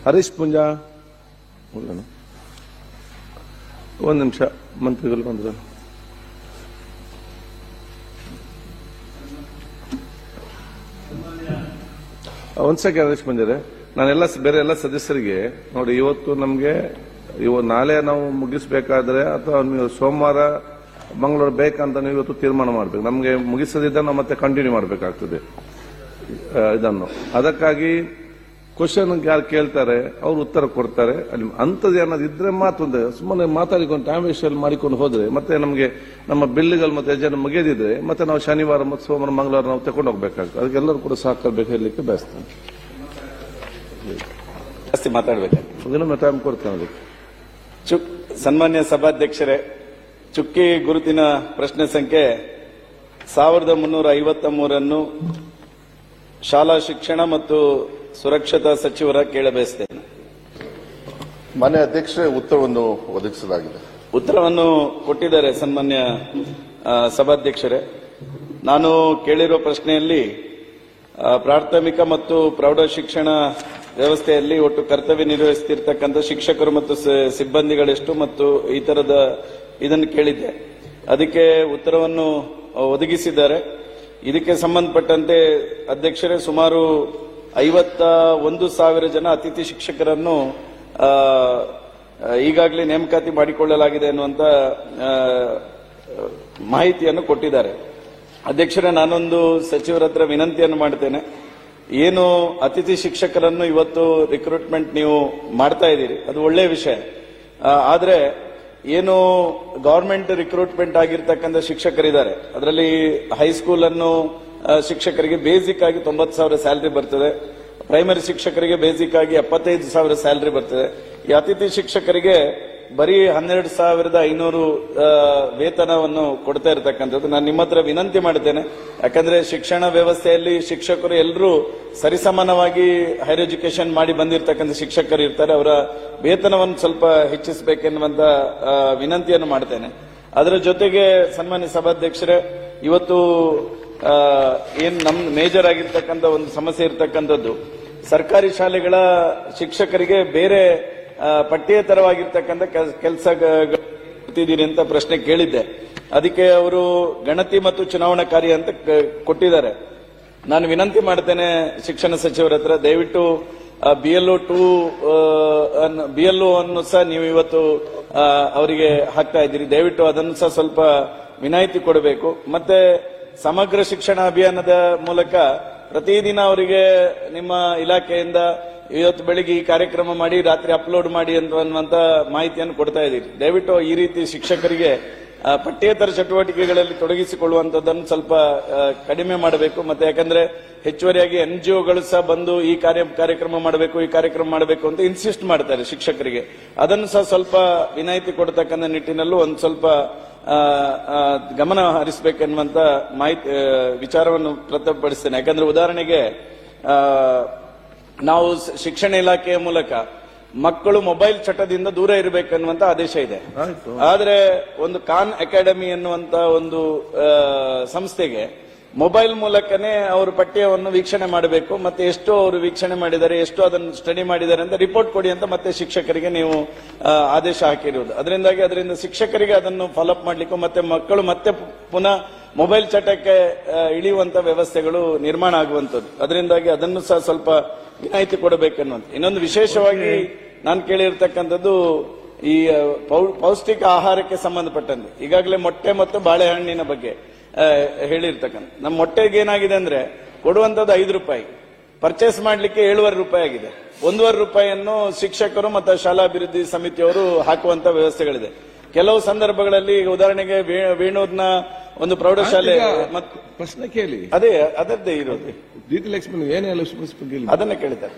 ಹರೀಶ್ ಪುಂಜಾ ಒಂದು ನಿಮಿಷ, ಮಂತ್ರಿಗಳು ಬಂದ್ರು. ಒಂದ್ ಸೆಕೆಂಡ್ ಹರೀಶ್ ಪುಂಜಾರೆ, ನಾನೆಲ್ಲ ಬೇರೆ ಎಲ್ಲ ಸದಸ್ಯರಿಗೆ ನೋಡಿ, ಇವತ್ತು ನಮಗೆ ನಾಳೆ ನಾವು ಮುಗಿಸಬೇಕಾದ್ರೆ ಅಥವಾ ನೀವು ಸೋಮವಾರ ಮಂಗಳವಾರ ಬೇಕಂತ ನೀವು ಇವತ್ತು ತೀರ್ಮಾನ ಮಾಡಬೇಕು. ನಮಗೆ ಮುಗಿಸದಿದ್ದ ನಾವು ಮತ್ತೆ ಕಂಟಿನ್ಯೂ ಮಾಡಬೇಕಾಗ್ತದೆ ಇದನ್ನು. ಅದಕ್ಕಾಗಿ ಕ್ವಶನ್ ಯಾರು ಕೇಳ್ತಾರೆ ಅವರು ಉತ್ತರ ಕೊಡ್ತಾರೆ. ಅಲ್ಲಿ ಅಂಥದ್ದು ಏನಾದ್ರು ಇದ್ರೆ ಮಾತೊಂದು ಸುಮ್ಮನೆ ಮಾತಾಡಿಕೊಂಡು ಟೈಮ್ ವೇಸ್ಟ್ ಮಾಡಿಕೊಂಡು ಹೋದ್ರೆ ಮತ್ತೆ ನಮಗೆ ನಮ್ಮ ಬಿಲ್ಗಳು ಮತ್ತೆ ಎಜೆಂಡಾ ಮುಗಿದಿದ್ರೆ ಮತ್ತೆ ನಾವು ಶನಿವಾರ ಮತ್ತು ಸೋಮವಾರ ಮಂಗಳವಾರ ನಾವು ತಗೊಂಡು ಹೋಗ್ಬೇಕಾಗ್ತದೆ. ಅದಕ್ಕೆ ಎಲ್ಲರೂ ಕೂಡ ಸಹಕಾರ ಹೇಳಲಿಕ್ಕೆ ಬಯಸ್ತೇನೆ. ಜಾಸ್ತಿ ಮಾತಾಡಬೇಕು, ಇನ್ನೊಮ್ಮೆ ಟೈಮ್ ಕೊಡ್ತೇನೆ ಅದಕ್ಕೆ. ಸನ್ಮಾನ್ಯ ಸಭಾಧ್ಯಕ್ಷರೇ, ಚುಕ್ಕಿ ಗುರುತಿನ ಪ್ರಶ್ನೆ ಸಂಖ್ಯೆ 1353 ಶಾಲಾ ಶಿಕ್ಷಣ ಮತ್ತು ಸುರಕ್ಷತಾ ಸಚಿವರ ಕೇಳಬಯಸುತ್ತೇನೆ. ಮಾನ್ಯ ಅಧ್ಯಕ್ಷರೇ, ಉತ್ತರವನ್ನು ಒದಗಿಸಲಾಗಿದೆ. ಉತ್ತರವನ್ನು ಕೊಟ್ಟಿದ್ದಾರೆ ಸನ್ಮಾನ್ಯ ಸಭಾಧ್ಯಕ್ಷರೇ. ನಾನು ಕೇಳಿರುವ ಪ್ರಶ್ನೆಯಲ್ಲಿ ಪ್ರಾಥಮಿಕ ಮತ್ತು ಪ್ರೌಢ ಶಿಕ್ಷಣ ವ್ಯವಸ್ಥೆಯಲ್ಲಿ ಒಟ್ಟು ಕರ್ತವ್ಯ ನಿರ್ವಹಿಸುತ್ತಿರತಕ್ಕಂಥ ಶಿಕ್ಷಕರು ಮತ್ತು ಸಿಬ್ಬಂದಿಗಳೆಷ್ಟು ಮತ್ತು ಈ ತರದ ಇದನ್ನು ಕೇಳಿದ್ದೆ. ಅದಕ್ಕೆ ಉತ್ತರವನ್ನು ಒದಗಿಸಿದ್ದಾರೆ. ಇದಕ್ಕೆ ಸಂಬಂಧಪಟ್ಟಂತೆ ಅಧ್ಯಕ್ಷರೇ, ಸುಮಾರು 51,000 ಜನ ಅತಿಥಿ ಶಿಕ್ಷಕರನ್ನು ಈಗಾಗಲೇ ನೇಮಕಾತಿ ಮಾಡಿಕೊಳ್ಳಲಾಗಿದೆ ಅನ್ನುವಂತ ಮಾಹಿತಿಯನ್ನು ಕೊಟ್ಟಿದ್ದಾರೆ. ಅಧ್ಯಕ್ಷರೇ, ನಾನೊಂದು ಸಚಿವರ ಹತ್ರ ವಿನಂತಿಯನ್ನು ಮಾಡ್ತೇನೆ. ಏನು ಅತಿಥಿ ಶಿಕ್ಷಕರನ್ನು ಇವತ್ತು ರಿಕ್ರೂಟ್ಮೆಂಟ್ ನೀವು ಮಾಡ್ತಾ ಇದ್ದೀರಿ, ಅದು ಒಳ್ಳೆಯ ವಿಷಯ. ಆದ್ರೆ ಏನು ಗವರ್ಮೆಂಟ್ ರಿಕ್ರೂಟ್ಮೆಂಟ್ ಆಗಿರ್ತಕ್ಕಂಥ ಶಿಕ್ಷಕರಿದ್ದಾರೆ, ಅದರಲ್ಲಿ ಹೈಸ್ಕೂಲ್ ಅನ್ನು ಶಿಕ್ಷಕರಿಗೆ ಬೇಸಿಕ್ ಆಗಿ 90,000 ಸ್ಯಾಲರಿ ಬರ್ತದೆ. ಪ್ರೈಮರಿ ಶಿಕ್ಷಕರಿಗೆ ಬೇಸಿಕ್ ಆಗಿ 75,000 ಸ್ಯಾಲರಿ ಬರ್ತದೆ. ಈ ಅತಿಥಿ ಶಿಕ್ಷಕರಿಗೆ ಬರೀ 12,500 ವೇತನವನ್ನು ಕೊಡ್ತಾ ಇರತಕ್ಕಂಥದ್ದು. ನಾನು ನಿಮ್ಮ ಹತ್ರ ವಿನಂತಿ ಮಾಡ್ತೇನೆ, ಯಾಕಂದ್ರೆ ಶಿಕ್ಷಣ ವ್ಯವಸ್ಥೆಯಲ್ಲಿ ಶಿಕ್ಷಕರು ಎಲ್ಲರೂ ಸರಿಸಮಾನವಾಗಿ ಹೈಯರ್ ಎಜುಕೇಶನ್ ಮಾಡಿ ಬಂದಿರತಕ್ಕಂಥ ಶಿಕ್ಷಕರು ಇರ್ತಾರೆ. ಅವರ ವೇತನವನ್ನು ಸ್ವಲ್ಪ ಹೆಚ್ಚಿಸಬೇಕೆನ್ನುವಂತ ವಿನಂತಿಯನ್ನು ಮಾಡ್ತೇನೆ. ಅದರ ಜೊತೆಗೆ ಸನ್ಮಾನ್ಯ ಸಭಾಧ್ಯಕ್ಷರೇ, ಇವತ್ತು ಏನ್ ನಮ್ ಮೇಜರ್ ಆಗಿರ್ತಕ್ಕಂಥ ಒಂದು ಸಮಸ್ಯೆ ಇರತಕ್ಕಂಥದ್ದು, ಸರ್ಕಾರಿ ಶಾಲೆಗಳ ಶಿಕ್ಷಕರಿಗೆ ಬೇರೆ ಪಠ್ಯೇತರವಾಗಿರ್ತಕ್ಕಂಥ ಕೆಲಸ ಕೊಡ್ತಿದ್ದೀರಿ ಅಂತ ಪ್ರಶ್ನೆ ಕೇಳಿದ್ದೆ. ಅದಕ್ಕೆ ಅವರು ಗಣತಿ ಮತ್ತು ಚುನಾವಣಾ ಕಾರ್ಯ ಅಂತ ಕೊಟ್ಟಿದ್ದಾರೆ. ನಾನು ವಿನಂತಿ ಮಾಡ್ತೇನೆ ಶಿಕ್ಷಣ ಸಚಿವರ ಹತ್ರ, ದಯವಿಟ್ಟು BLO ಅನ್ನು ಸಹ ನೀವು ಇವತ್ತು ಅವರಿಗೆ ಹಾಕ್ತಾ ಇದ್ದೀರಿ. ದಯವಿಟ್ಟು ಅದನ್ನು ಸಹ ಸ್ವಲ್ಪ ವಿನಾಯಿತಿ ಕೊಡಬೇಕು. ಮತ್ತೆ ಸಮಗ್ರ ಶಿಕ್ಷಣ ಅಭಿಯಾನದ ಮೂಲಕ ಪ್ರತಿದಿನ ಅವರಿಗೆ ನಿಮ್ಮ ಇಲಾಖೆಯಿಂದ ಇವತ್ತು ಬೆಳಿಗ್ಗೆ ಈ ಕಾರ್ಯಕ್ರಮ ಮಾಡಿ ರಾತ್ರಿ ಅಪ್ಲೋಡ್ ಮಾಡಿ ಅನ್ನುವಂತ ಮಾಹಿತಿಯನ್ನು ಕೊಡ್ತಾ ಇದ್ದೀರಿ. ದಯವಿಟ್ಟು ಈ ರೀತಿ ಶಿಕ್ಷಕರಿಗೆ ಪಠ್ಯೇತರ ಚಟುವಟಿಕೆಗಳಲ್ಲಿ ತೊಡಗಿಸಿಕೊಳ್ಳುವಂತದ್ದನ್ನು ಸ್ವಲ್ಪ ಕಡಿಮೆ ಮಾಡಬೇಕು. ಮತ್ತೆ ಯಾಕಂದ್ರೆ ಹೆಚ್ಚುವರಿಯಾಗಿ NGOಗಳು ಸಹ ಬಂದು ಈ ಕಾರ್ಯಕ್ರಮ ಮಾಡಬೇಕು, ಈ ಕಾರ್ಯಕ್ರಮ ಮಾಡಬೇಕು ಅಂತ ಇನ್ಸಿಸ್ಟ್ ಮಾಡ್ತಾರೆ ಶಿಕ್ಷಕರಿಗೆ. ಅದನ್ನು ಸಹ ಸ್ವಲ್ಪ ವಿನಾಯಿತಿ ಕೊಡತಕ್ಕಂಥ ನಿಟ್ಟಿನಲ್ಲೂ ಒಂದು ಸ್ವಲ್ಪ ಗಮನ ಹರಿಸಬೇಕೆನ್ನುವಂತ ಮಾಹಿತಿ ವಿಚಾರವನ್ನು ಪ್ರತಿಪಾದಿಸ್ತೇನೆ. ಯಾಕಂದ್ರೆ ಉದಾಹರಣೆಗೆ ನಾವು ಶಿಕ್ಷಣ ಇಲಾಖೆಯ ಮೂಲಕ ಮಕ್ಕಳು ಮೊಬೈಲ್ ಚಟದಿಂದ ದೂರ ಇರಬೇಕನ್ನುವಂತ ಆದೇಶ ಇದೆ. ಆದ್ರೆ ಒಂದು ಖಾನ್ ಅಕಾಡೆಮಿ ಎನ್ನುವಂತ ಒಂದು ಸಂಸ್ಥೆಗೆ ಮೊಬೈಲ್ ಮೂಲಕನೇ ಅವರು ಪಠ್ಯವನ್ನು ವೀಕ್ಷಣೆ ಮಾಡಬೇಕು. ಮತ್ತೆ ಎಷ್ಟು ಅವರು ವೀಕ್ಷಣೆ ಮಾಡಿದ್ದಾರೆ, ಎಷ್ಟು ಅದನ್ನು ಸ್ಟಡಿ ಮಾಡಿದ್ದಾರೆ ಅಂತ ರಿಪೋರ್ಟ್ ಕೊಡಿ ಅಂತ ಮತ್ತೆ ಶಿಕ್ಷಕರಿಗೆ ನೀವು ಆದೇಶ ಹಾಕಿರುವುದು. ಅದರಿಂದ ಶಿಕ್ಷಕರಿಗೆ ಅದನ್ನು ಫಾಲೋಅಪ್ ಮಾಡ್ಲಿಕ್ಕೂ ಮತ್ತೆ ಮಕ್ಕಳು ಮತ್ತೆ ಪುನಃ ಮೊಬೈಲ್ ಚಟಕ್ಕೆ ಇಳಿಯುವಂತ ವ್ಯವಸ್ಥೆಗಳು ನಿರ್ಮಾಣ ಆಗುವಂತದ್ದು. ಅದರಿಂದಾಗಿ ಅದನ್ನು ಸಹ ಸ್ವಲ್ಪ ವಿನಾಯಿತಿ ಕೊಡಬೇಕನ್ನುವಂತ. ಇನ್ನೊಂದು ವಿಶೇಷವಾಗಿ ನಾನು ಕೇಳಿರ್ತಕ್ಕಂಥದ್ದು ಈ ಪೌಷ್ಟಿಕ ಆಹಾರಕ್ಕೆ ಸಂಬಂಧಪಟ್ಟಂತೆ ಈಗಾಗಲೇ ಮೊಟ್ಟೆ ಮತ್ತು ಬಾಳೆಹಣ್ಣಿನ ಬಗ್ಗೆ ಹೇಳಿರ್ತಕ್ಕಂಥ. ನಮ್ಮ ಮೊಟ್ಟೆಗೆ ಏನಾಗಿದೆ ಅಂದ್ರೆ ಕೊಡುವಂತದ್ದು 5 ರೂಪಾಯಿ, ಪರ್ಚೇಸ್ ಮಾಡ್ಲಿಕ್ಕೆ 7.5 ರೂಪಾಯಿ ಆಗಿದೆ. 1.5 ರೂಪಾಯಿಯನ್ನು ಶಿಕ್ಷಕರು ಮತ್ತು ಶಾಲಾಭಿವೃದ್ಧಿ ಸಮಿತಿಯವರು ಹಾಕುವಂತ ವ್ಯವಸ್ಥೆಗಳಿದೆ. ಕೆಲವು ಸಂದರ್ಭಗಳಲ್ಲಿ ಉದಾಹರಣೆಗೆ ವೇಣೂರ್ನ ಒಂದು ಪ್ರೌಢಶಾಲೆ ಪ್ರಶ್ನೆ ಕೇಳಿ, ಅದರದ್ದೇ ಇರೋದು ಡೀಟೇಲ್ ಅದನ್ನ ಕೇಳಿದ್ದಾರೆ.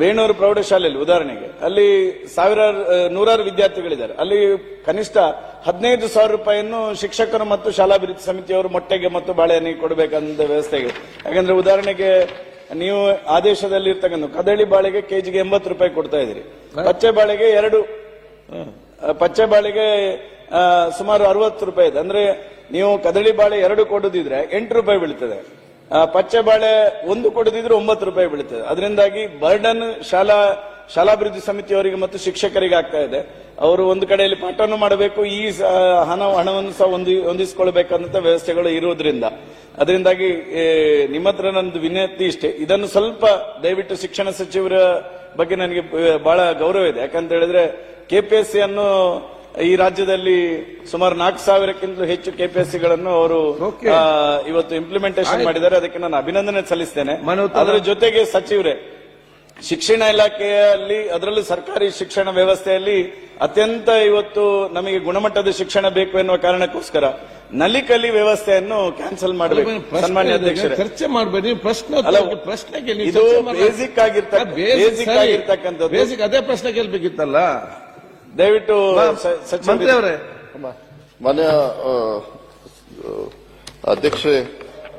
ವೇಣೂರು ಪ್ರೌಢಶಾಲೆಯಲ್ಲಿ ಉದಾಹರಣೆಗೆ ಅಲ್ಲಿ ನೂರಾರು ವಿದ್ಯಾರ್ಥಿಗಳಿದ್ದಾರೆ. ಅಲ್ಲಿ ಕನಿಷ್ಠ 15,000 ರೂಪಾಯಿಯನ್ನು ಶಿಕ್ಷಕರು ಮತ್ತು ಶಾಲಾಭಿವೃದ್ಧಿ ಸಮಿತಿಯವರು ಮೊಟ್ಟೆಗೆ ಮತ್ತು ಬಾಳೆಹಣ್ಣಿಗೆ ಕೊಡಬೇಕಂತ ವ್ಯವಸ್ಥೆ ಇದೆ. ಯಾಕಂದ್ರೆ ಉದಾಹರಣೆಗೆ ನೀವು ಆದೇಶದಲ್ಲಿ ಇರ್ತಕ್ಕಂಥ ಕದಳಿ ಬಾಳೆಗೆ ಕೆಜಿಗೆ 80 ರೂಪಾಯಿ ಕೊಡ್ತಾ ಇದ್ದೀರಿ. ಪಚ್ಚೆ ಬಾಳೆಗೆ ಸುಮಾರು 60 ರೂಪಾಯಿ ಇದೆ. ಅಂದ್ರೆ ನೀವು ಕದಳಿ ಬಾಳೆ 2 ಕೊಡೋದಿದ್ರೆ 8 ರೂಪಾಯಿ ಬೀಳ್ತದೆ. ಪಚ್ಚೆ ಬಾಳೆ 1 ಕೊಡದಿದ್ರೆ 9 ರೂಪಾಯಿ ಬೀಳುತ್ತದೆ. ಅದರಿಂದಾಗಿ ಬರ್ಡನ್ ಶಾಲಾ ಶಾಲಾಭಿವೃದ್ಧಿ ಸಮಿತಿಯವರಿಗೆ ಮತ್ತು ಶಿಕ್ಷಕರಿಗೆ ಆಗ್ತಾ ಇದೆ. ಅವರು ಒಂದು ಕಡೆಯಲ್ಲಿ ಪಾಠವನ್ನು ಮಾಡಬೇಕು, ಈ ಹಣವನ್ನು ಸಹ ಹೊಂದಿಸಿಕೊಳ್ಬೇಕಂತ ವ್ಯವಸ್ಥೆಗಳು ಇರುವುದರಿಂದ ಅದರಿಂದಾಗಿ ನಿಮ್ಮ ಹತ್ರ ನಂದು ವಿನಂತಿ ಇಷ್ಟೇ, ಇದನ್ನು ಸ್ವಲ್ಪ ದಯವಿಟ್ಟು ಶಿಕ್ಷಣ ಸಚಿವರ ಬಗ್ಗೆ ನನಗೆ ಬಹಳ ಗೌರವ ಇದೆ. ಯಾಕಂತ ಹೇಳಿದ್ರೆ ಕೆಪಿಎಸ್ಸಿ ಅನ್ನು ಈ ರಾಜ್ಯದಲ್ಲಿ ಸುಮಾರು 4,000ಕ್ಕಿಂತಲೂ ಹೆಚ್ಚು ಕೆಪಿಎಸ್ಸಿಗಳನ್ನು ಅವರು ಇವತ್ತು ಇಂಪ್ಲಿಮೆಂಟೇಷನ್ ಮಾಡಿದ್ದಾರೆ. ಅದಕ್ಕೆ ನಾನು ಅಭಿನಂದನೆ ಸಲ್ಲಿಸ್ತೇನೆ. ಅದರ ಜೊತೆಗೆ ಸಚಿವರೇ, ಶಿಕ್ಷಣ ಇಲಾಖೆಯಲ್ಲಿ ಅದರಲ್ಲೂ ಸರ್ಕಾರಿ ಶಿಕ್ಷಣ ವ್ಯವಸ್ಥೆಯಲ್ಲಿ ಅತ್ಯಂತ ಇವತ್ತು ನಮಗೆ ಗುಣಮಟ್ಟದ ಶಿಕ್ಷಣ ಬೇಕು ಎನ್ನುವ ಕಾರಣಕ್ಕೋಸ್ಕರ ನಲಿಕಲಿ ವ್ಯವಸ್ಥೆಯನ್ನು ಕ್ಯಾನ್ಸಲ್ ಮಾಡಬೇಕು. ಸನ್ಮಾನ್ಯ ಅಧ್ಯಕ್ಷರೇ, ಚರ್ಚೆ ಮಾಡಬೇಡಿ, ಪ್ರಶ್ನೆಗೆ ಇದು ಬೇಸಿಕ್ ಆಗಿರ್ತಕ್ಕಂಥದ್ದು. ಬೇಸಿಕ್ ಅದೇ ಪ್ರಶ್ನೆ ಕೇಳಬೇಕಿತ್ತಲ್ಲ. ದಯವಿಟ್ಟು ಮಂತ್ರಿ ಅವರೇ, ಮಾನ್ಯ ಅಧ್ಯಕ್ಷೆ,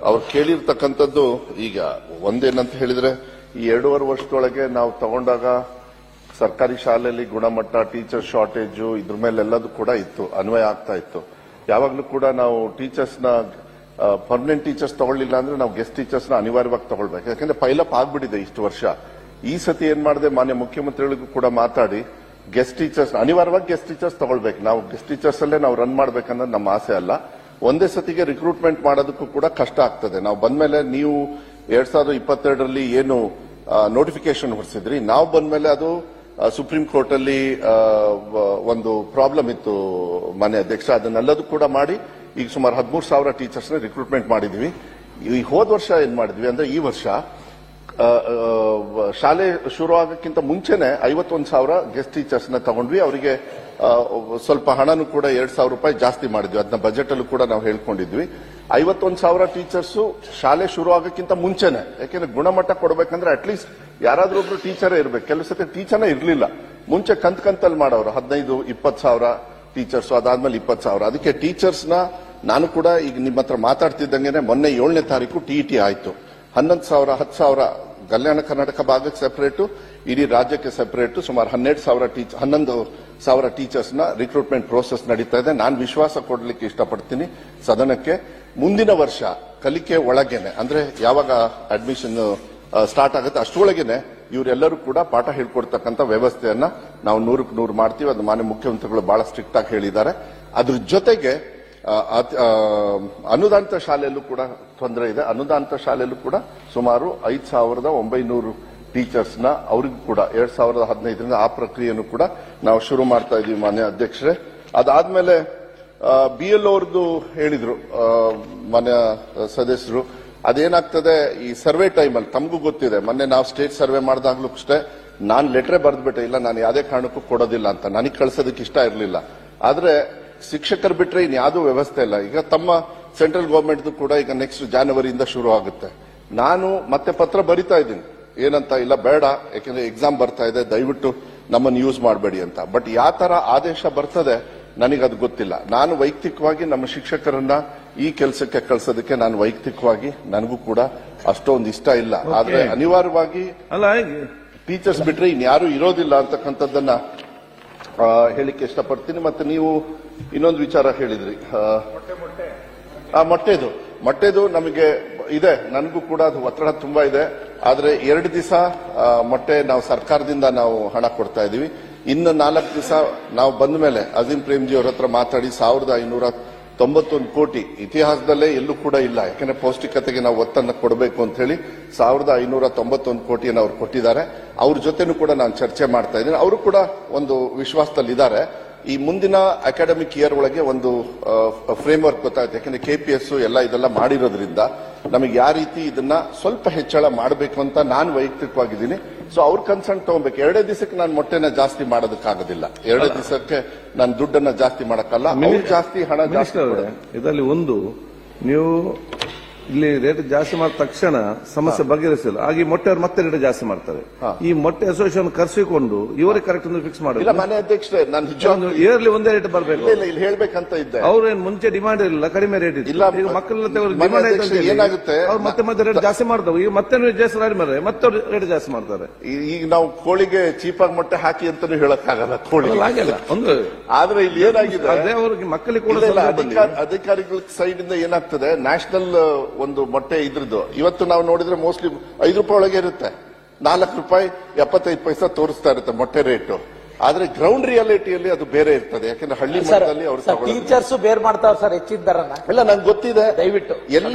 ಅವ್ರು ಕೇಳಿರ್ತಕ್ಕಂಥದ್ದು ಈಗ ಒಂದೇನಂತ ಹೇಳಿದ್ರೆ, ಈ 2.5 ವರ್ಷದೊಳಗೆ ನಾವು ತಗೊಂಡಾಗ ಸರ್ಕಾರಿ ಶಾಲೆಯಲ್ಲಿ ಗುಣಮಟ್ಟ, ಟೀಚರ್ ಶಾರ್ಟೇಜು, ಇದ್ರ ಮೇಲೆಲ್ಲದೂ ಕೂಡ ಇತ್ತು, ಅನ್ವಯ ಆಗ್ತಾ ಇತ್ತು. ಯಾವಾಗಲೂ ಕೂಡ ನಾವು ಟೀಚರ್ಸ್ನ ಪರ್ಮನೆಂಟ್ ಟೀಚರ್ಸ್ ತಗೊಳ್ಳಿಲ್ಲ ಅಂದ್ರೆ ನಾವು ಗೆಸ್ಟ್ ಟೀಚರ್ಸ್ನ ಅನಿವಾರ್ಯವಾಗಿ ತಗೊಳ್ಬೇಕು. ಯಾಕಂದ್ರೆ ಪೈಲಪ್ ಆಗ್ಬಿಟ್ಟಿದೆ ಇಷ್ಟು ವರ್ಷ. ಈ ಸತಿ ಏನ್ ಮಾಡಿದೆ, ಮಾನ್ಯ ಮುಖ್ಯಮಂತ್ರಿಗಳಿಗೂ ಕೂಡ ಮಾತಾಡಿ ಗೆಸ್ಟ್ ಟೀಚರ್ಸ್ ಅನಿವಾರ್ಯವಾಗಿ ಗೆಸ್ಟ್ ಟೀಚರ್ಸ್ ತಗೊಳ್ಬೇಕು. ನಾವು ಗೆಸ್ಟ್ ಟೀಚರ್ಸ್ ಅಲ್ಲೇ ನಾವು ರನ್ ಮಾಡ್ಬೇಕನ್ನೋದು ನಮ್ಮ ಆಸೆ ಅಲ್ಲ. ಒಂದೇ ಸತಿಗೆ ರಿಕ್ರೂಟ್ಮೆಂಟ್ ಮಾಡೋದಕ್ಕೂ ಕೂಡ ಕಷ್ಟ ಆಗ್ತದೆ. ನಾವು ಬಂದ್ಮೇಲೆ ನೀವು 2022ರಲ್ಲಿ ಏನು ನೋಟಿಫಿಕೇಶನ್ ಹೊರಡಿಸಿದ್ರಿ, ನಾವು ಬಂದ್ಮೇಲೆ ಅದು ಸುಪ್ರೀಂ ಕೋರ್ಟ್ ಅಲ್ಲಿ ಒಂದು ಪ್ರಾಬ್ಲಮ್ ಇತ್ತು ಮಾನ್ಯ ಅಧ್ಯಕ್ಷ. ಅದನ್ನೆಲ್ಲದೂ ಕೂಡ ಮಾಡಿ ಈಗ ಸುಮಾರು 13,000 ಟೀಚರ್ಸ್ ರಿಕ್ರೂಟ್ಮೆಂಟ್ ಮಾಡಿದ್ವಿ. ಈ ಹೋದ ವರ್ಷ ಏನ್ ಮಾಡಿದ್ವಿ ಅಂದ್ರೆ, ಈ ವರ್ಷ ಶಾಲೆ ಶುರು ಆಗಕ್ಕಿಂತ ಮುಂಚೆನೆ 51,000 ಗೆಸ್ಟ್ ಟೀಚರ್ಸ್ ನ ತಗೊಂಡ್ವಿ. ಅವರಿಗೆ ಸ್ವಲ್ಪ ಹಣನೂ ಕೂಡ 2,000 ರೂಪಾಯಿ ಜಾಸ್ತಿ ಮಾಡಿದ್ವಿ. ಅದನ್ನ ಬಜೆಟ್ ಅಲ್ಲೂ ಕೂಡ ನಾವು ಹೇಳ್ಕೊಂಡಿದ್ವಿ. 51,000 ಟೀಚರ್ಸ್ ಶಾಲೆ ಶುರು ಆಗಕ್ಕಿಂತ ಮುಂಚೆನೆ. ಯಾಕೆಂದ್ರೆ ಗುಣಮಟ್ಟ ಕೊಡಬೇಕಂದ್ರೆ ಅಟ್ಲೀಸ್ಟ್ ಯಾರಾದ್ರೂ ಒಬ್ರು ಟೀಚರೇ ಇರ್ಬೇಕು. ಕೆಲವು ಸತಿ ಟೀಚರ್ನೇ ಇರ್ಲಿಲ್ಲ. ಮುಂಚೆ ಕಂತಲ್ಲಿ ಮಾಡೋರು 15-20,000 ಟೀಚರ್ಸ್, ಅದಾದ್ಮೇಲೆ 20,000. ಅದಕ್ಕೆ ಟೀಚರ್ಸ್ ನ ನಾನು ಕೂಡ ಈಗ ನಿಮ್ಮ ಹತ್ರ ಮಾತಾಡ್ತಿದ್ದಂಗೆ ಮೊನ್ನೆ 7ನೇ ತಾರೀಕು ಟಿಇಟಿ ಆಯ್ತು. 11,000, 10,000 ಕಲ್ಯಾಣ ಕರ್ನಾಟಕ ಭಾಗಕ್ಕೆ ಸೆಪರೇಟ್, ಇಡೀ ರಾಜ್ಯಕ್ಕೆ ಸೆಪರೇಟ್ ಸುಮಾರು 11,000 ಟೀಚರ್ಸ್ ನ ರಿಕ್ರೂಟ್ಮೆಂಟ್ ಪ್ರೋಸೆಸ್ ನಡೀತಾ ಇದೆ. ನಾನು ವಿಶ್ವಾಸ ಕೊಡ್ಲಿಕ್ಕೆ ಇಷ್ಟಪಡ್ತೀನಿ ಸದನಕ್ಕೆ, ಮುಂದಿನ ವರ್ಷ ಕಲಿಕೆ ಒಳಗೇನೆ ಅಂದ್ರೆ ಯಾವಾಗ ಅಡ್ಮಿಷನ್ ಸ್ಟಾರ್ಟ್ ಆಗುತ್ತೆ ಅಷ್ಟರೊಳಗೇನೆ ಇವರೆಲ್ಲರೂ ಕೂಡ ಪಾಠ ಹೇಳ್ಕೊಡ್ತಕ್ಕಂಥ ವ್ಯವಸ್ಥೆಯನ್ನ ನಾವು 100ಕ್ಕೆ 100 ಮಾಡ್ತೀವಿ. ಅದು ಮಾನ್ಯ ಮುಖ್ಯಮಂತ್ರಿಗಳು ಬಹಳ ಸ್ಟ್ರಿಕ್ಟ್ ಆಗಿ ಹೇಳಿದ್ದಾರೆ. ಅದ್ರ ಜೊತೆಗೆ ಅನುದಾನಿತ ಶಾಲೆಯಲ್ಲೂ ಕೂಡ ತೊಂದರೆ ಇದೆ. ಅನುದಾನಿತ ಶಾಲೆಯಲ್ಲೂ ಕೂಡ ಸುಮಾರು 5,900 ಟೀಚರ್ಸ್ ನ ಅವರಿಗೂ ಕೂಡ 2015ರಿಂದ ಆ ಪ್ರಕ್ರಿಯೆಯನ್ನು ಕೂಡ ನಾವು ಶುರು ಮಾಡ್ತಾ ಇದೀವಿ ಮಾನ್ಯ ಅಧ್ಯಕ್ಷರೇ. ಅದಾದ್ಮೇಲೆ BL ಅವ್ರದ್ದು ಹೇಳಿದ್ರು ಮಾನ್ಯ ಸದಸ್ಯರು, ಅದೇನಾಗ್ತದೆ ಈ ಸರ್ವೆ ಟೈಮಲ್ಲಿ ತಮಗೂ ಗೊತ್ತಿದೆ. ಮೊನ್ನೆ ನಾವು ಸ್ಟೇಟ್ ಸರ್ವೆ ಮಾಡಿದಾಗ್ಲೂ ಅಷ್ಟೇ ನಾನು ಲೆಟರ್ ಬರೆದ್ಬಿಟ್ಟೆ, ಇಲ್ಲ ನಾನು ಯಾವುದೇ ಕಾರಣಕ್ಕೂ ಕೊಡೋದಿಲ್ಲ ಅಂತ. ನನಗೆ ಕಳ್ಸೋದಕ್ಕೆ ಇಷ್ಟ ಇರಲಿಲ್ಲ. ಆದ್ರೆ ಶಿಕ್ಷಕರು ಬಿಟ್ರೆ ಇನ್ಯಾವುದೂ ವ್ಯವಸ್ಥೆ ಇಲ್ಲ. ಈಗ ತಮ್ಮ ಸೆಂಟ್ರಲ್ ಗವರ್ಮೆಂಟ್ ಕೂಡ ಈಗ ನೆಕ್ಸ್ಟ್ ಜನವರಿಯಿಂದ ಶುರು ಆಗುತ್ತೆ. ನಾನು ಮತ್ತೆ ಪತ್ರ ಬರಿತಾ ಇದ್ದೀನಿ, ಏನಂತ, ಇಲ್ಲ ಬೇಡ ಯಾಕಂದ್ರೆ ಎಕ್ಸಾಮ್ ಬರ್ತಾ ಇದೆ, ದಯವಿಟ್ಟು ನಮ್ಮನ್ನು ಯೂಸ್ ಮಾಡಬೇಡಿ ಅಂತ. ಬಟ್ ಯಾವ ತರ ಆದೇಶ ಬರ್ತದೆ ನನಗದು ಗೊತ್ತಿಲ್ಲ. ನಾನು ವೈಯಕ್ತಿಕವಾಗಿ ನಮ್ಮ ಶಿಕ್ಷಕರನ್ನ ಈ ಕೆಲಸಕ್ಕೆ ಕಳ್ಸೋದಕ್ಕೆ ನಾನು ವೈಯಕ್ತಿಕವಾಗಿ ನನಗೂ ಕೂಡ ಅಷ್ಟೊಂದು ಇಷ್ಟ ಇಲ್ಲ. ಆದ್ರೆ ಅನಿವಾರ್ಯವಾಗಿ ಟೀಚರ್ಸ್ ಬಿಟ್ರೆ ಇನ್ಯಾರು ಇರೋದಿಲ್ಲ ಅಂತಕ್ಕಂಥದ್ದನ್ನ ಹೇಳಿಕ್ಕೆ ಇಷ್ಟಪಡ್ತೀನಿ. ಮತ್ತೆ ನೀವು ಇನ್ನೊಂದು ವಿಚಾರ ಹೇಳಿದ್ರಿ, ಮೊಟ್ಟೆದು ನಮಗೆ ಇದೆ, ನನಗೂ ಕೂಡ ಅದು ಒತ್ತಡ ತುಂಬಾ ಇದೆ. ಆದ್ರೆ 2 ದಿವಸ ಮೊಟ್ಟೆ ನಾವು ಸರ್ಕಾರದಿಂದ ನಾವು ಹಣ ಕೊಡ್ತಾ ಇದೀವಿ. ಇನ್ನು 4 ದಿವಸ ನಾವು ಬಂದ ಮೇಲೆ ಅಜೀಂ ಪ್ರೇಮ್ಜಿ ಅವ್ರ ಹತ್ರ ಮಾತಾಡಿ 1,591 ಕೋಟಿ ಇತಿಹಾಸದಲ್ಲೇ ಎಲ್ಲೂ ಕೂಡ ಇಲ್ಲ. ಯಾಕಂದ್ರೆ ಪೌಷ್ಟಿಕತೆಗೆ ನಾವು ಒತ್ತನ್ನು ಕೊಡಬೇಕು ಅಂತ ಹೇಳಿ 1,591 ಕೋಟಿಯನ್ನು ಅವ್ರು ಕೊಟ್ಟಿದ್ದಾರೆ. ಅವ್ರ ಜೊತೆನೂ ಕೂಡ ನಾನು ಚರ್ಚೆ ಮಾಡ್ತಾ ಇದ್ದೀನಿ. ಅವರು ಕೂಡ ಒಂದು ವಿಶ್ವಾಸದಲ್ಲಿದ್ದಾರೆ. ಈ ಮುಂದಿನ ಅಕಾಡೆಮಿಕ್ ಇಯರ್ ಒಳಗೆ ಒಂದು ಫ್ರೇಮ್ ವರ್ಕ್ ಗೊತ್ತಾಗುತ್ತೆ. ಯಾಕಂದ್ರೆ KPS ಎಲ್ಲ ಇದೆಲ್ಲ ಮಾಡಿರೋದ್ರಿಂದ ನಮಗೆ ಯಾವ ರೀತಿ ಇದನ್ನ ಸ್ವಲ್ಪ ಹೆಚ್ಚಳ ಮಾಡಬೇಕು ಅಂತ ನಾನು ವೈಯಕ್ತಿಕವಾಗಿದ್ದೀನಿ. ಸೊ ಅವ್ರ ಕನ್ಸರ್ನ್ ತಗೋಬೇಕು. 2 ದಿವಸಕ್ಕೆ ನಾನು ಮೊಟ್ಟೆನ ಜಾಸ್ತಿ ಮಾಡೋದಕ್ಕಾಗೋದಿಲ್ಲ. 2 ದಿವಸಕ್ಕೆ ನಾನು ದುಡ್ಡನ್ನ ಜಾಸ್ತಿ ಮಾಡಕ್ಕಲ್ಲ. ಅವ್ರು ಜಾಸ್ತಿ ಹಣ ಜಾಸ್ತಿ ಇದರಲ್ಲಿ ಒಂದು, ನೀವು ಇಲ್ಲಿ ರೇಟ್ ಜಾಸ್ತಿ ಮಾಡಿದ ತಕ್ಷಣ ಸಮಸ್ಯೆ ಬಗೆಹರಿಸಿಲ್ಲ. ಹಾಗೆ ಮೊಟ್ಟೆಯವರು ಮತ್ತೆ ರೇಟ್ ಜಾಸ್ತಿ ಮಾಡ್ತಾರೆ. ಈ ಮೊಟ್ಟೆ ಅಸೋಸಿಯೇಷನ್ ಕರೆಸಿಕೊಂಡು ಇವರೇ ಕರೆಕ್ಟ್ ಒಂದು ಫಿಕ್ಸ್ ಮಾಡಿಲ್ಲ. ಮನೆ ಅಧ್ಯಕ್ಷರೇ, ನಾನು ಇಯರ್ಲಿ ಒಂದೇ ರೇಟ್ ಬರಬೇಕು. ಇಲ್ಲಿ ಹೇಳ್ಬೇಕಂತ ಇದ್ದೆ. ಅವ್ರೇನ್ ಮುಂಚೆ ಡಿಮಾಂಡ್ ಇರಲಿಲ್ಲ, ಕಡಿಮೆ ರೇಟ್ ಇತ್ತು. ಈಗ ಮಕ್ಕಳೆಲ್ಲ ಏನಾಗುತ್ತೆ, ಅವ್ರು ಮತ್ತೆ ರೇಟ್ ಜಾಸ್ತಿ ಮಾಡ್ತಾವೆ. ಈಗ ಮತ್ತೆ ಜಾಸ್ತಿ ಮಾಡಿ ಮತ್ತೆ ರೇಟ್ ಜಾಸ್ತಿ ಮಾಡ್ತಾರೆ. ಈಗ ನಾವು ಕೋಳಿಗೆ ಚೀಪಾಗಿ ಮೊಟ್ಟೆ ಹಾಕಿ ಅಂತಾನು ಹೇಳಕ್ಕಾಗಲ್ಲ. ಕೋಳಿ ಒಂದು ಆದ್ರೆ ಇಲ್ಲಿ ಏನಾಗಿದೆ, ಅದೇ ಅವ್ರಿಗೆ ಮಕ್ಕಳಿಗೆ ಕೂಡ ಅಧಿಕಾರಿಗಳ ಸೈಡ್ ಇಂದ ಏನಾಗ್ತದೆ, ನ್ಯಾಷನಲ್ ಒಂದು ಮೊಟ್ಟೆ ಇದ್ರದ್ದು ಇವತ್ತು ನಾವು ನೋಡಿದ್ರೆ ಮೋಸ್ಟ್ಲಿ 5 ರೂಪಾಯಿ ಒಳಗೆ ಇರುತ್ತೆ. ₹4.75 ತೋರಿಸ್ತಾ ಇರುತ್ತೆ ಮೊಟ್ಟೆ ರೇಟು. ಆದ್ರೆ ಗ್ರೌಂಡ್ ರಿಯಾಲಿಟಿಯಲ್ಲಿ ಅದು ಬೇರೆ ಇರ್ತದೆ. ಯಾಕಂದ್ರೆ ಹಳ್ಳಿ ಮಟ್ಟದಲ್ಲಿ ಅವರು ಟೀಚರ್ಸ್ ಬೇರ್ ಮಾಡ್ತಾವ್ ಸರ್ ಹೆಚ್ಚಿದ್ದಾರನ್ನ. ಇಲ್ಲ, ನಂಗೆ ಗೊತ್ತಿದೆ. ದಯವಿಟ್ಟು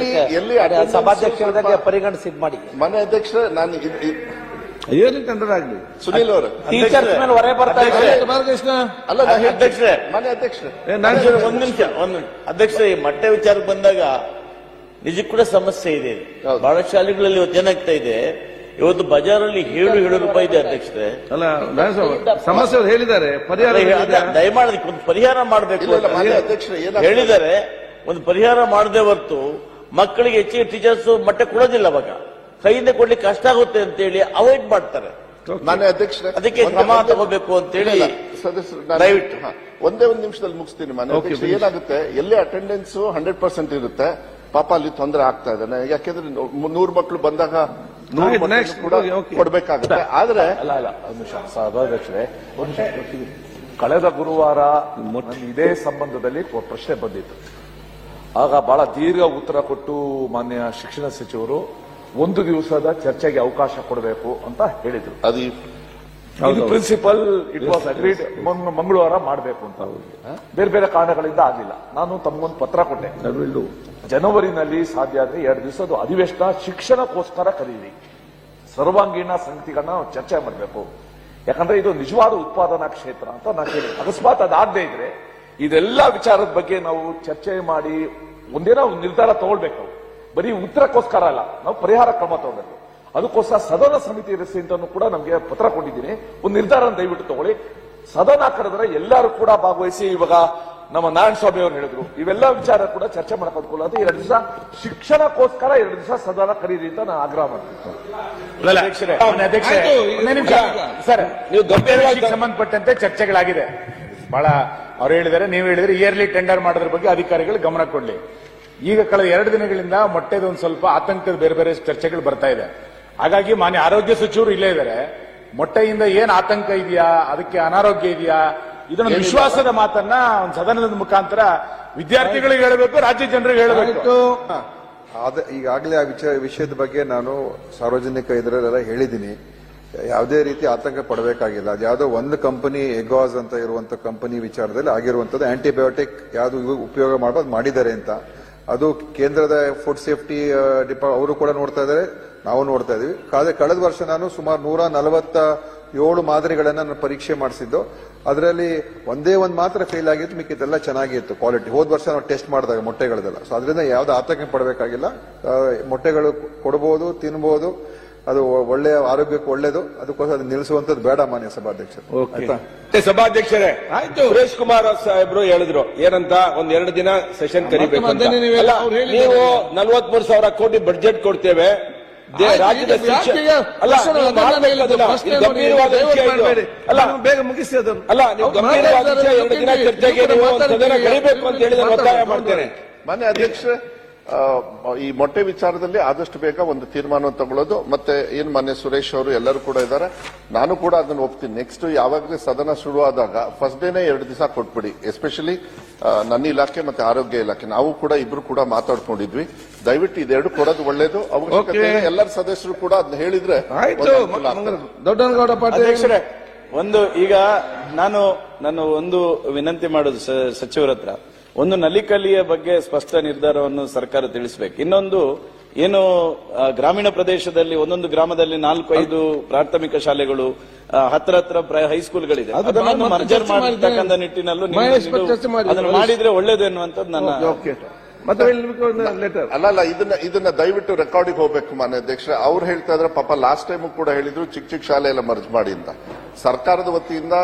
ಎಲ್ಲಿ ಸಭಾಧ್ಯಕ್ಷರಾಗಿ ಪರಿಗಣಿಸಿ ಇದ್ ಮಾಡಿ. ಮನೆ ಅಧ್ಯಕ್ಷ ನಾನು ಏನು ಟೆಂಡರ್ ಆಗಲಿ ಸುನೀಲ್ ಅವರು ಟೀಚರ್ಸ್ ಮೇಲೆ ಹೊರೆ ಬರ್ತಾ ಇದೆ. ಅಲ್ಲ, ನಾನು ಹೇಳ್ತೀನಿ. ಅಧ್ಯಕ್ಷರೇ, ಮನೆ ಅಧ್ಯಕ್ಷರೇ, ಒಂದ್ ನಿಮಿಷ ಅಧ್ಯಕ್ಷರೇ, ಈ ಮೊಟ್ಟೆ ವಿಚಾರಕ್ಕೆ ಬಂದಾಗ ನಿಜಕ್ಕೂ ಕೂಡ ಸಮಸ್ಯೆ ಇದೆ. ಹೌದು. ಬಹಳ ಶಾಲೆಗಳಲ್ಲಿ ಇವತ್ತು ಏನಾಗ್ತಾ ಇದೆ, ಇವತ್ತು ಬಜಾರಲ್ಲಿ ₹7 ಇದೆ ಅಧ್ಯಕ್ಷರೇ. ಅಲ್ಲ ಸಮಸ್ಯೆ ಅವ್ರು ಹೇಳಿದ್ದಾರೆ, ಪರಿಹಾರ ಹೇಳಿದ್ದಾರೆ. ದಯಮಾಡಿ ಅದಕ್ಕೆ ಒಂದು ಪರಿಹಾರ ಮಾಡಬೇಕು ಇಲ್ಲ, ಇಲ್ಲ, ಮಾನ್ಯ ಅಧ್ಯಕ್ಷರೇ, ಏನಾಗ್ತದೆ? ಹೇಳಿದ್ದಾರೆ. ಒಂದು ಪರಿಹಾರ ಮಾಡದೆ ಹೊರತು ಮಕ್ಕಳಿಗೆ ಹೆಚ್ಚಿಗೆ ಟೀಚರ್ಸ್ ಮೊಟ್ಟೆ ಕೊಡೋದಿಲ್ಲ. ಅವಾಗ ಕೈಯಿಂದ ಕೊಡ್ಲಿಕ್ಕೆ ಕಷ್ಟ ಆಗುತ್ತೆ ಅಂತ ಹೇಳಿ ಅವಾಯ್ಡ್ ಮಾಡ್ತಾರೆ. ಮಾನ್ಯ ಅಧ್ಯಕ್ಷರೇ, ಅದಕ್ಕೆ ಕ್ರಮ ತಗೋಬೇಕು ಅಂತ ಹೇಳಿ ಸದಸ್ಯರು ದಯವಿಟ್ಟು. ಒಂದೇ ಒಂದು ನಿಮಿಷದಲ್ಲಿ ಮುಗಿಸ್ತೀನಿ. ಮಾನ್ಯ ಅಧ್ಯಕ್ಷರೇ, ಏನಾಗುತ್ತೆ, ಎಲ್ಲಿ ಅಟೆಂಡೆನ್ಸ್ 100% ಇರುತ್ತೆ, ಪಾಪ ಅಲ್ಲಿ ತೊಂದರೆ ಆಗ್ತಾ ಇದೆ. ಯಾಕೆಂದ್ರೆ 100 ಮಕ್ಕಳು ಬಂದಾಗ 100 ಮಕ್ಕಳು ಕೂಡ ಕೊಡ್ಬೇಕಾಗುತ್ತೆ. ಆದ್ರೆ ಸಭಾಧ್ಯಕ್ಷರೇ, ಕಳೆದ ಗುರುವಾರ ಇದೇ ಸಂಬಂಧದಲ್ಲಿ ಪ್ರಶ್ನೆ ಬಂದಿತ್ತು. ಆಗ ಬಹಳ ದೀರ್ಘ ಉತ್ತರ ಕೊಟ್ಟು ಮಾನ್ಯ ಶಿಕ್ಷಣ ಸಚಿವರು 1 ದಿವಸದ ಚರ್ಚೆಗೆ ಅವಕಾಶ ಕೊಡಬೇಕು ಅಂತ ಹೇಳಿದ್ರು. ಅದು ಪ್ರಿನ್ಸಿಪಲ್ ಇಟ್ ವಾಸ್ ಅಗ್ರೀಡ್ ಮಂಗಳವಾರ ಮಾಡಬೇಕು ಅಂತ. ಬೇರೆ ಬೇರೆ ಕಾರಣಗಳಿಂದ ಆಗಿಲ್ಲ. ನಾನು ತಮಗೊಂದು ಪತ್ರ ಕೊಟ್ಟೆ. ಜನವರಿನಲ್ಲಿ ಸಾಧ್ಯ ಆದ್ರೆ 2 ದಿವಸದ ಅಧಿವೇಶನ ಶಿಕ್ಷಣಕ್ಕೋಸ್ಕರ ಕರೀರಿ, ಸರ್ವಾಂಗೀಣ ಸಂಗತಿಗಳನ್ನ ನಾವು ಚರ್ಚೆ ಮಾಡಬೇಕು. ಯಾಕಂದ್ರೆ ಇದು ನಿಜವಾದ ಉತ್ಪಾದನಾ ಕ್ಷೇತ್ರ ಅಂತ ನಾನು ಕೇಳಿ, ಅಕಸ್ಮಾತ್ ಅದಾಗದೇ ಇದ್ರೆ ಇದೆಲ್ಲ ವಿಚಾರದ ಬಗ್ಗೆ ನಾವು ಚರ್ಚೆ ಮಾಡಿ ಒಂದೇನೋ ಒಂದು ನಿರ್ಧಾರ ತಗೊಳ್ಬೇಕು. ಬರೀ ಉತ್ತರಕ್ಕೋಸ್ಕರ ಅಲ್ಲ, ನಾವು ಪರಿಹಾರ ಕ್ರಮ ತಗೋಬೇಕು. ಅದಕ್ಕೋಸ್ಕರ ಸದನ ಸಮಿತಿ ರಚನೆ ಅಂತಾನು ಕೂಡ ನಮಗೆ ಪತ್ರ ಕೊಟ್ಟಿದ್ದೀನಿ. ಒಂದು ನಿರ್ಧಾರ ದಯವಿಟ್ಟು ತಗೊಳ್ಳಿ. ಸದನ ಕರೆದ್ರೆ ಎಲ್ಲರೂ ಕೂಡ ಭಾಗವಹಿಸಿ. ಇವಾಗ ನಮ್ಮ ನಾರಾಯಣ ಸ್ವಾಮಿ ಅವರು ಹೇಳಿದ್ರು, ಇವೆಲ್ಲ ವಿಚಾರ ಕೂಡ ಚರ್ಚೆ ಮಾಡಕ್ ಅನುಕೂಲ ಅಂತ 2 ದಿವಸ ಶಿಕ್ಷಣಕ್ಕೋಸ್ಕರ 2 ದಿವಸ ಸದನ ಕರೀರಿ ಅಂತ ನಾನು ಆಗ್ರಹ ಮಾಡ್ತೀನಿ. ಸರ್, ನೀವು ಗಂಭೀರವಾಗಿ ಸಂಬಂಧಪಟ್ಟಂತೆ ಚರ್ಚೆಗಳಾಗಿದೆ. ಬಹಳ ಅವ್ರು ಹೇಳಿದ್ದಾರೆ, ನೀವು ಹೇಳಿದ್ರೆ ಇಯರ್ಲಿ ಟೆಂಡರ್ ಮಾಡೋದ್ರ ಬಗ್ಗೆ ಅಧಿಕಾರಿಗಳು ಗಮನ ಕೊಡ್ಲಿ. ಈಗ ಕಳೆದ 2 ದಿನಗಳಿಂದ ಮೊಟ್ಟೆದ ಒಂದು ಸ್ವಲ್ಪ ಆತಂಕದ ಬೇರೆ ಬೇರೆ ಚರ್ಚೆಗಳು ಬರ್ತಾ ಇದೆ. ಹಾಗಾಗಿ ಮಾನ್ಯ ಆರೋಗ್ಯ ಸಚಿವರು ಇಲ್ಲೇ ಇದ್ದಾರೆ. ಮೊಟ್ಟೆಯಿಂದ ಏನ್ ಆತಂಕ ಇದೆಯಾ, ಅದಕ್ಕೆ ಅನಾರೋಗ್ಯ ಇದೆಯಾ, ಇದನ್ನು ವಿಶ್ವಾಸದ ಮಾತನ್ನ ಒಂದು ಸದನದ ಮುಖಾಂತರ ವಿದ್ಯಾರ್ಥಿಗಳಿಗೆ ಹೇಳಬೇಕು, ರಾಜ್ಯ ಜನರಿಗೆ ಹೇಳಬೇಕು. ಈಗಾಗಲೇ ಆ ವಿಷಯದ ಬಗ್ಗೆ ನಾನು ಸಾರ್ವಜನಿಕ ಇದರಲ್ಲೆಲ್ಲ ಹೇಳಿದ್ದೀನಿ. ಯಾವುದೇ ರೀತಿ ಆತಂಕ ಪಡಬೇಕಾಗಿಲ್ಲ. ಅದು ಯಾವುದೋ ಒಂದು ಕಂಪನಿ ಎಗಾಸ್ ಅಂತ ಇರುವಂತ ಕಂಪನಿ ವಿಚಾರದಲ್ಲಿ ಆಗಿರುವಂತದ್ದು. ಆಂಟಿಬಯೋಟಿಕ್ ಯಾವುದು ಉಪಯೋಗ ಮಾಡೋದು ಮಾಡಿದ್ದಾರೆ ಅಂತ, ಅದು ಕೇಂದ್ರದ ಫುಡ್ ಸೇಫ್ಟಿ ಡಿಪಾರ್ಟ್ಮೆಂಟ್ ಅವರು ಕೂಡ ನೋಡ್ತಾ ಇದ್ದಾರೆ, ನಾವು ನೋಡ್ತಾ ಇದೀವಿ. ಕಳೆದ ವರ್ಷ ನಾನು ಸುಮಾರು 147 ಮಾದರಿಗಳನ್ನ ನಾನು ಪರೀಕ್ಷೆ ಮಾಡಿಸಿದ್ದು. ಅದರಲ್ಲಿ ಒಂದೇ ಒಂದು ಮಾತ್ರ ಫೇಲ್ ಆಗಿತ್ತು, ಮಿಕ್ಕಿದ್ದೆಲ್ಲ ಚೆನ್ನಾಗಿತ್ತು ಕ್ವಾಲಿಟಿ. ಹೋದ ವರ್ಷ ನಾವು ಟೆಸ್ಟ್ ಮಾಡಿದಾಗ ಮೊಟ್ಟೆಗಳದೆಲ್ಲ. ಸೊ ಅದರಿಂದ ಯಾವ್ದು ಆತಂಕ ಪಡಬೇಕಾಗಿಲ್ಲ. ಮೊಟ್ಟೆಗಳು ಕೊಡಬಹುದು, ತಿನ್ಬಹುದು, ಅದು ಒಳ್ಳೆಯ ಆರೋಗ್ಯಕ್ಕೆ ಒಳ್ಳೇದು. ಅದಕ್ಕೋಸ್ಕರ ಅದು ನಿಲ್ಲಿಸುವಂತದ್ದು ಬೇಡ ಮಾನ್ಯ ಸಭಾಧ್ಯಕ್ಷರು. ಸಭಾಧ್ಯಕ್ಷರೇ, ಸುರೇಶ್ ಕುಮಾರ್ ಸಾಹೇಬ್ರು ಹೇಳಿದ್ರು ಏನಂತ, 1-2 ದಿನ ಸೆಷನ್ ಕರಿಬೇಕು ಅಂತ. ನೀವು 43,000 ಕೋಟಿ ಬಡ್ಜೆಟ್ ಕೊಡ್ತೇವೆ ರಾಜ್ಯದ ಬೇಗ ಮುಗಿಸಿ ಅದನ್ನು. ಅಲ್ಲ, ನೀವು ಗಂಭೀರವಾದ 2 ದಿನ ಚರ್ಚೆಗೆ ನೀವು ಸದನ ಕರಿಬೇಕು ಅಂತ ಹೇಳಿದ್ರೆ ಒತ್ತಾಯ ಮಾಡ್ತೇನೆ. ಮಾನ್ಯ ಅಧ್ಯಕ್ಷರೇ, ಈ ಮೊಟ್ಟೆ ವಿಚಾರದಲ್ಲಿ ಆದಷ್ಟು ಬೇಗ ಒಂದು ತೀರ್ಮಾನ ತಗೊಳ್ಳೋದು. ಮತ್ತೆ ಏನ್ ಮಾನ್ಯ ಸುರೇಶ್ ಅವರು ಎಲ್ಲರೂ ಕೂಡ ಇದ್ದಾರೆ, ನಾನು ಕೂಡ ಅದನ್ನು ಒಪ್ತೀನಿ. ನೆಕ್ಸ್ಟ್ ಯಾವಾಗಲೇ ಸದನ ಶುರುವಾದಾಗ ಫಸ್ಟ್ ಡೇನೇ 2 ದಿವಸ ಕೊಟ್ಬಿಡಿ. ಎಸ್ಪೆಷಲಿ ನನ್ನ ಇಲಾಖೆ ಮತ್ತೆ ಆರೋಗ್ಯ ಇಲಾಖೆ, ನಾವು ಕೂಡ ಇಬ್ರು ಕೂಡ ಮಾತಾಡ್ಕೊಂಡಿದ್ವಿ. ದಯವಿಟ್ಟು ಇದೆರಡು ಕೊಡೋದು ಒಳ್ಳೇದು. ಅವಶ್ಯಕತೆ ಎಲ್ಲರ ಸದಸ್ಯರು ಕೂಡ ಅದನ್ನ ಹೇಳಿದ್ರೆ ದೊಡ್ಡನಗೌಡ ಪಾಟೀಲ್ ಅಧ್ಯಕ್ಷರೇ, ಈಗ ನಾನು ಒಂದು ವಿನಂತಿ ಮಾಡೋದು ಸಚಿವರ ಹತ್ರ, ಒಂದು ನಲಿಕಲಿಯ ಬಗ್ಗೆ ಸ್ಪಷ್ಟ ನಿರ್ಧಾರವನ್ನು ಸರ್ಕಾರ ತಿಳಿಸಬೇಕು. ಇನ್ನೊಂದು ಏನು ಗ್ರಾಮೀಣ ಪ್ರದೇಶದಲ್ಲಿ ಒಂದೊಂದು ಗ್ರಾಮದಲ್ಲಿ 4-5 ಪ್ರಾಥಮಿಕ ಶಾಲೆಗಳು, ಹತ್ರ ಹೈಸ್ಕೂಲ್ಗಳಿದೆ, ಅದನ್ನು ಮರ್ಜರ್ ಮಾಡತಕ್ಕಂಥ ನಿಟ್ಟಿನಲ್ಲೂ ಅದನ್ನು ಮಾಡಿದ್ರೆ ಒಳ್ಳೇದು ಎನ್ನುವಂಥದ್ದು ನನ್ನ ಲೆಟರ್. ಅಲ್ಲ, ಇದನ್ನ ದಯವಿಟ್ಟು ರೆಕಾರ್ಡಿಗೆ ಹೋಗ್ಬೇಕು ಮಾನ್ಯ ಅಧ್ಯಕ್ಷರೇ. ಅವ್ರು ಹೇಳ್ತಾ ಇದ್ರೆ, ಪಾಪ ಲಾಸ್ಟ್ ಟೈಮ್ ಕೂಡ ಹೇಳಿದ್ರು ಚಿಕ್ಕ ಶಾಲೆ ಎಲ್ಲ ಮರ್ಜ್ ಮಾಡಿ ಅಂತ. ಸರ್ಕಾರದ ವತಿಯಿಂದ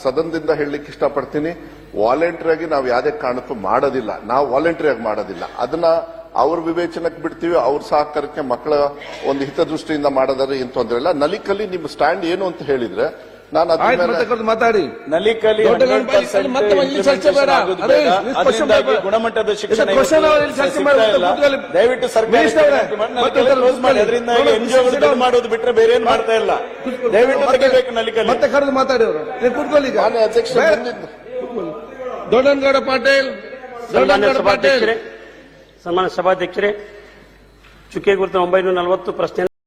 ಸದನದಿಂದ ಹೇಳಲಿಕ್ಕೆ ಇಷ್ಟಪಡ್ತೀನಿ, ವಾಲಂಟರಿ ಆಗಿ ನಾವು ಯಾವುದೇ ಕಾರಣಕ್ಕೂ ಮಾಡೋದಿಲ್ಲ. ನಾವು ವಾಲಂಟರಿ ಆಗಿ ಮಾಡೋದಿಲ್ಲ. ಅದನ್ನ ಅವ್ರ ವಿವೇಚನಕ್ಕೆ ಬಿಡ್ತೀವಿ. ಅವ್ರ ಸಹಕಾರಕ್ಕೆ ಮಕ್ಕಳ ಒಂದು ಹಿತದೃಷ್ಟಿಯಿಂದ ಮಾಡೋದಾದ್ರೆ ಏನ್ ತೊಂದರೆ ಇಲ್ಲ. ನಲಿಕಲಿ ನಿಮ್ಮ ಸ್ಟ್ಯಾಂಡ್ ಏನು ಅಂತ ಹೇಳಿದ್ರೆ ನಾನು ಮಾತಾಡಿ. ನಲಿಕಲಿ ಗುಣಮಟ್ಟದ ಶಿಕ್ಷಣ ದಯವಿಟ್ಟು ಕ್ಲೋಸ್ ಮಾಡಿ. ಅದರಿಂದ ಎನ್ಜಿಒಗಳು ಮಾಡೋದು ಬಿಟ್ರೆ ಬೇರೆ ಏನ್ ಮಾಡ್ತಾ ಇಲ್ಲ. ದಯವಿಟ್ಟು ತೆಗಿಬೇಕು ನಲಿಕಲಿ. ಮತ್ತೆ ಕರೆದು ಮಾತಾಡಿ ಅವರು. ಕೂತ್ಕೊಳ್ಳಿ. ಅಧ್ಯಕ್ಷ ದೊಡ್ಡನಗೌಡ ಪಾಟೀಲ್. ಸನ್ಮಾನ್ಯ ಸಭಾಧ್ಯಕ್ಷರೇ, ಚುಕ್ಕೆ ಗುರುತು 940 ಪ್ರಶ್ನೆ